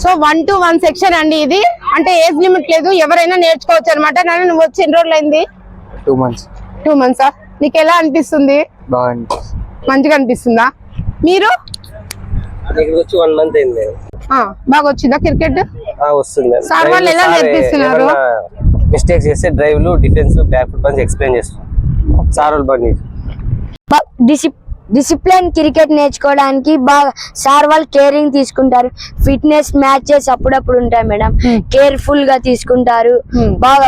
So 1 to 1 section అండి ఇది. అంటే ఏజ్ లిమిట్ లేదు, ఎవరైనా నేర్చుకోవచ్చు అనమాట. నువ్వు వచ్చి ఎన్ని రోజులు అయింది? 2 months. 2 months. నీకు ఎలా అనిపిస్తుంది? బాగుంది, మంచిగా అనిపిస్తుందా? మీరు 1 month అయింది. బాగా వచ్చిందా క్రికెట్? వస్తుంది. సార్ వాళ్ళు ఎలా నేర్పిస్తున్నారు? మిస్టేక్స్ చేస్తే డ్రైవ్లు, defence, back foot punch explain చేస్తారు సార్ వాళ్ళు. బాగా డిసిప్లిన్ క్రికెట్ నేర్చుకోవడానికి బాగా సార్ వాళ్ళు కేరింగ్ తీసుకుంటారు. ఫిట్నెస్ మ్యాచెస్ అప్పుడప్పుడు ఉంటాయి మేడం, కేర్ఫుల్ గా తీసుకుంటారు. బాగా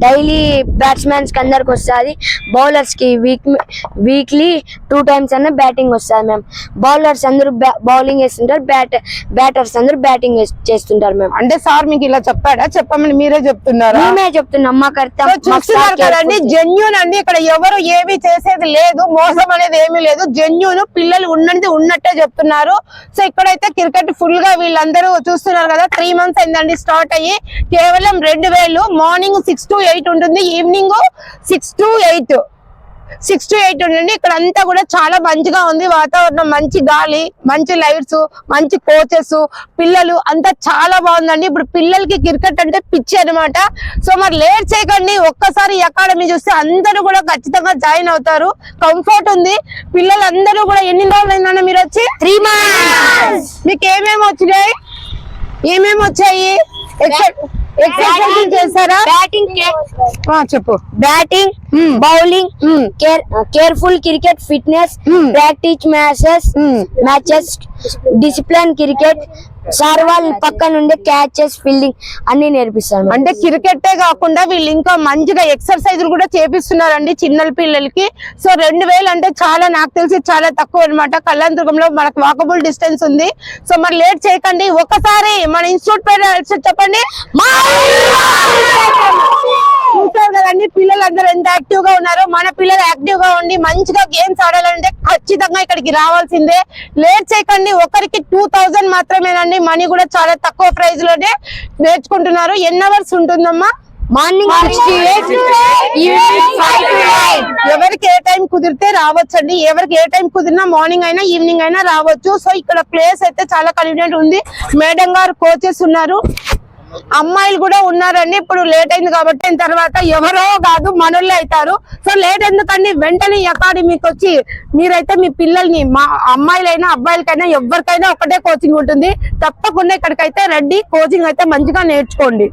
డైలీ బ్యాట్స్మెన్స్ కి అందరికి వస్తుంది, బౌలర్స్ కి వీక్లీ 2 times అన్న బ్యాటింగ్ వస్తుంది మ్యామ్. బౌలర్స్ అందరూ బౌలింగ్ వేస్తుంటారు, బ్యాటర్స్ అందరూ బ్యాటింగ్ చేస్తుంటారు మ్యామ్. అంటే సార్ మీకు ఇలా చెప్పాడా? చెప్పమని మీరే చెప్తున్నారా? మేమే చెప్తున్నాం, మాకు అర్థం. చూస్తున్నారు కదండి, జెన్యూన్ అండి. ఇక్కడ ఎవరు ఏమీ చేసేది లేదు, మోసం అనేది ఏమీ లేదు. జెన్యూన్ పిల్లలు ఉన్నట్టే చెప్తున్నారు. సో ఇక్కడైతే క్రికెట్ ఫుల్ గా వీళ్ళందరూ చూస్తున్నారు కదా. 3 months అయిందండి స్టార్ట్ అయ్యి. కేవలం 2000. మార్నింగ్ 6 to 8 ఉంటుంది, ఈవినింగ్ 6 to 8 ఉండండి. ఇక్కడ అంతా కూడా చాలా మంచిగా ఉంది వాతావరణం, మంచి గాలి, మంచి లైట్స్, మంచి కోచెస్, పిల్లలు అంతా చాలా బాగుందండి. ఇప్పుడు పిల్లలకి క్రికెట్ అంటే పిచ్చి అనమాట. సో మరి లేట్ చేయకండి, ఒక్కసారి అకాడమీ చూస్తే అందరూ కూడా ఖచ్చితంగా జాయిన్ అవుతారు. కంఫర్ట్ ఉంది. పిల్లలందరూ కూడా ఎన్ని రోజులు అయిందన్న మీరు వచ్చి? 3 months. మీకు ఏమేమి వచ్చాయి? ఎక్సర్సైజ్ చేస్తారా? బ్యాటింగ్, చెప్పు. Batting, bowling, careful cricket, fitness, practice matches, discipline cricket. Sir వాళ్ళు పక్క నుండి క్యాచెస్, ఫీల్డింగ్ అన్ని నేర్పిస్తారు. అంటే క్రికెటే కాకుండా వీళ్ళు ఇంకా మంచిగా ఎక్సర్సైజులు కూడా చేపిస్తున్నారండి చిన్న పిల్లలకి. సో 2000 అంటే చాలా, నాకు తెలిసి చాలా తక్కువ అనమాట. కళ్యాణదుర్గంలో మనకు వాకబుల్ డిస్టెన్స్ ఉంది. సో మరి లేట్ చేయకండి, ఒకసారి మన ఇన్స్టిట్యూట్ పేరు చెప్పండి. చూసారు కదండి పిల్లలందరూ ఎంత యాక్టివ్ గా ఉన్నారో. మన పిల్లలు యాక్టివ్ గా ఉండి మంచిగా గేమ్స్ ఆడాలంటే ఖచ్చితంగా ఇక్కడికి రావాల్సిందే. లేట్ చేయకండి. ఒకరికి 2000 మాత్రమేనండి. మనీ కూడా చాలా తక్కువ ప్రైస్ లోనే నేర్చుకుంటున్నారు. ఎన్ని అవర్స్ ఉంటుందమ్మా? Morning 6 to 8, evening 5 to 9. ఎవరికి ఏ టైం కుదిరితే రావచ్చండి. ఎవరికి ఏ టైం కుదిరినా మార్నింగ్ అయినా ఈవినింగ్ అయినా రావచ్చు. సో ఇక్కడ ప్లేస్ అయితే చాలా కన్వీనియంట్ ఉంది. మేడం గారు కోచెస్ ఉన్నారు, అమ్మాయిలు కూడా ఉన్నారండి. ఇప్పుడు లేట్ అయింది కాబట్టి తర్వాత ఎవరో కాదు మనోళ్ళే అవుతారు. సో లేట్ ఎందుకండి, వెంటనే అకాడమీకి వచ్చి మీరైతే మీ పిల్లల్ని, మా అమ్మాయిలైనా అబ్బాయిలకైనా ఎవరికైనా ఒకటే కోచింగ్ ఉంటుంది. తప్పకుండా ఇక్కడికైతే రండి, కోచింగ్ అయితే మంచిగా నేర్చుకోండి.